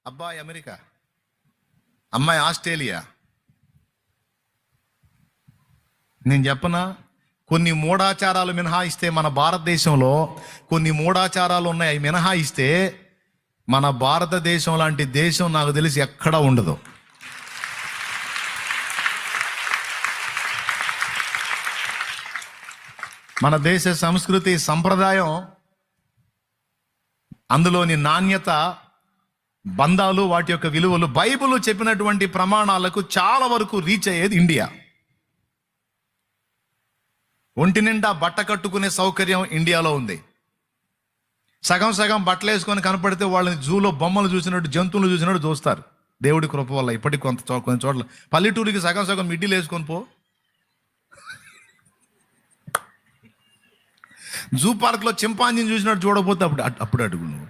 అబ్బాయి అమెరికా, అమ్మాయి ఆస్ట్రేలియా. నేను చెప్పనా, కొన్ని మూఢాచారాలు మినహాయిస్తే మన భారతదేశంలో కొన్ని మూఢాచారాలు ఉన్నాయి. అవి మినహాయిస్తే మన భారతదేశం లాంటి దేశం నాకు తెలిసి ఎక్కడా ఉండదు. మన దేశ సంస్కృతి సంప్రదాయం, అందులోని నాణ్యత, బంధాలు, వాటి యొక్క విలువలు బైబిల్ చెప్పినటువంటి ప్రమాణాలకు చాలా వరకు రీచ్ అయ్యేది ఇండియా. ఒంటి నిండా బట్ట కట్టుకునే సౌకర్యం ఇండియాలో ఉంది. సగం సగం బట్టలు వేసుకొని కనపడితే వాళ్ళని జూలో బొమ్మలు చూసినట్టు, జంతువులు చూసినట్టు చూస్తారు. దేవుడి కృప వల్ల ఇప్పటికి కొన్ని చోట్ల పల్లెటూరికి సగం సగం మిడ్డీలు వేసుకొని పో. జూ పార్క్లో చింపాంజీని చూసినట్టు చూడకపోతే అప్పుడు అడుగు నువ్వు.